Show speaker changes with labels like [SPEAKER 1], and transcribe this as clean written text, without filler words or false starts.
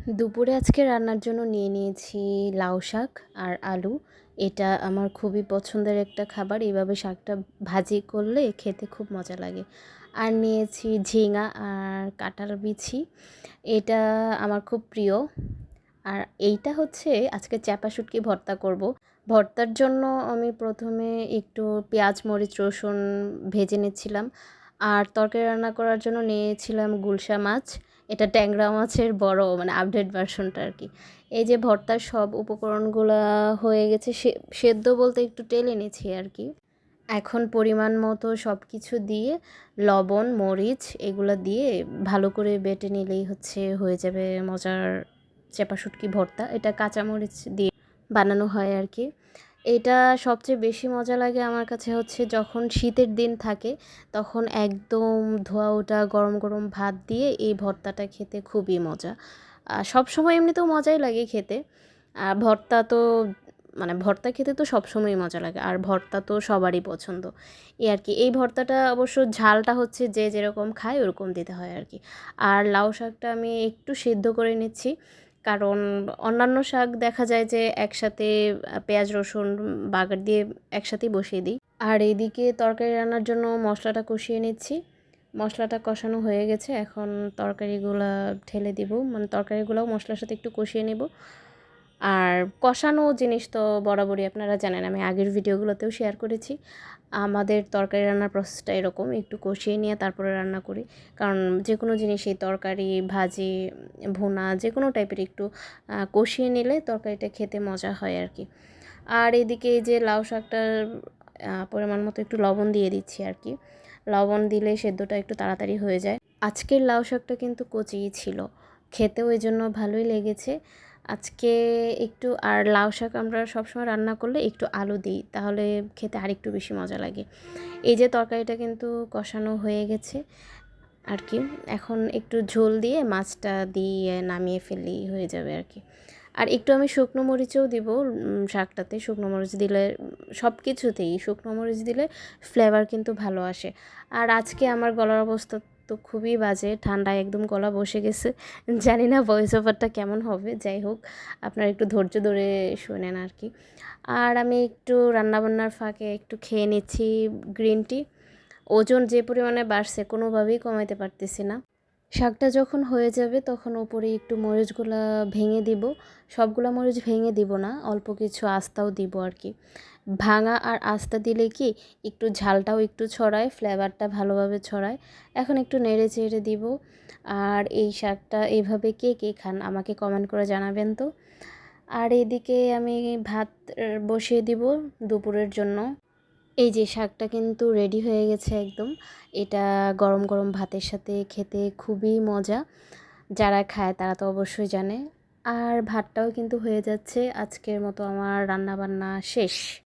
[SPEAKER 1] দুপুরে আজকে রান্নার জন্য নিয়ে নিয়েছি লাউ শাক আর আলু। এটা আমার খুবই পছন্দের একটা খাবার। এইভাবে শাকটা ভাজি করলে খেতে খুব মজা লাগে। আর নিয়েছি ঝিঙা আর কাঁঠাল বিছি। এটা আমার খুব প্রিয়। আর এইটা হচ্ছে আজকে চ্যাপা শুটকি ভর্তা করব। ভর্তার জন্য আমি প্রথমে একটু পেঁয়াজ মরিচ রসুন ভেজে নিচ্ছিলাম। আর তরকারি রান্না করার জন্য নিয়েছিলাম গুলশা মাছ। এটা ট্যাংরা মাছের বড় মানে আপডেট ভার্সনটা আর কি। এই যে ভর্তার সব উপকরণগুলো হয়ে গেছে, সেদ্ধ বলতে একটু টেলে নিয়েছি আর কি। এখন পরিমাণ মতো সব কিছু দিয়ে লবণ মরিচ এগুলো দিয়ে ভালো করে বেটে নিলেই হয়ে যাবে মজার চাপা শুটকি ভর্তা। এটা কাঁচামরিচ দিয়ে বানানো হয় আর কি। এটা সবচেয়ে বেশি মজা লাগে আমার কাছে যখন শীতের দিন থাকে, তখন একদম ধোয়া ওঠা গরম গরম ভাত দিয়ে এই ভর্তাটা খেতে খুবই মজা। সব সময় এমনিতেও মজাই লাগে খেতে। ভর্তা তো মানে ভর্তা খেতে তো সবসময়ই মজা লাগে, আর ভর্তা তো সবারই পছন্দ। এই আর কি, এই ভর্তাটা অবশ্য ঝালটা যে যেরকম খায় ওরকম দিতে হয় আর কি। আর লাউ শাকটা আমি একটু সিদ্ধ করে নিচ্ছি, কারণ অন্যান্য শাক দেখা যায় যে একসাথে পেঁয়াজ রসুন বাগার দিয়ে একসাথেই বসিয়ে দিই। আর এইদিকে তরকারি রান্নার জন্য মশলাটা কষিয়ে নিচ্ছি। মশলাটা কষানো হয়ে গেছে, এখন তরকারিগুলো ঢেলে দিব, মানে তরকারিগুলোও মশলার সাথে একটু কষিয়ে নেব। আর কষানো জিনিস তো বরাবরই আপনারা জানেন, আমি আগের ভিডিওগুলোতেও শেয়ার করেছি। আমাদের তরকারি রান্নার প্রসেসটা এরকম, একটু কষিয়ে নিয়ে তারপরে রান্না করি। কারণ যে কোনো জিনিসই তরকারি ভাজি ভুনা যে কোনো টাইপের একটু কষিয়ে নিলে তরকারিটা খেতে মজা হয় আর কি। আর এদিকে এই যে লাউ শাকটার পরিমাণ মতো একটু লবণ দিয়ে দিচ্ছি আর কি। লবণ দিলে সেদ্ধটা একটু তাড়াতাড়ি হয়ে যায়। আজকের লাউ শাকটা কিন্তু কচিই ছিল, খেতেও এই জন্য ভালোই লেগেছে আজকে। একটু আর লাউ শাক আমরা সবসময় রান্না করলে একটু আলু দিই, তাহলে খেতে আরেকটু বেশি মজা লাগে। এই যে তরকারিটা কিন্তু কষানো হয়ে গেছে আর কি। এখন একটু ঝোল দিয়ে মাছটা দিয়ে নামিয়ে ফেললেই হয়ে যাবে আর কি। আর একটু আমি শুকনো মরিচও দিব শাকটাতে। শুকনো মরিচ দিলে সব কিছুতেই শুকনো মরিচ দিলে ফ্লেভার কিন্তু ভালো আসে। আর আজকে আমার গলার অবস্থা তো খুবই বাজে, ঠান্ডায় একদম গলা বসে গেছে। জানি না ভয়েস ওভারটা কেমন হবে, যাই হোক আপনারা একটু ধৈর্য ধরে শোনেন আর কি। আর আমি একটু রান্নাবান্নার ফাঁকে একটু খেয়ে নিচ্ছি গ্রিন টি। ওজন যে পরিমাণে বাড়ছে কোনোভাবেই কমাইতে পারতেছি না। শাকটা যখন হয়ে যাবে তখন ওপরে একটু মরিচগুলা ভেঙে দিব। সবগুলা মরিচ ভেঙে দিব না, অল্প কিছু আস্তাও দিব আর কি। ভাঙা আর আস্তা দিলে কি একটু ঝালটাও একটু ছড়ায়, ফ্লেভারটা ভালোভাবে ছড়ায়। এখন একটু নেড়ে চেড়ে দিব। আর এই শাকটা এইভাবে কে কে খান আমাকে কমেন্ট করে জানাবেন তো। আর এদিকে আমি ভাত বসিয়ে দিব দুপুরের জন্য। এই যে শাকটা কিন্তু রেডি হয়ে গেছে একদম। এটা গরম গরম ভাতের সাথে খেতে খুবই মজা। যারা খায় তারা তো অবশ্যই জানে। আর ভাতটাও কিন্তু হয়ে যাচ্ছে, আজকের মতো আমার রান্না বান্না শেষ।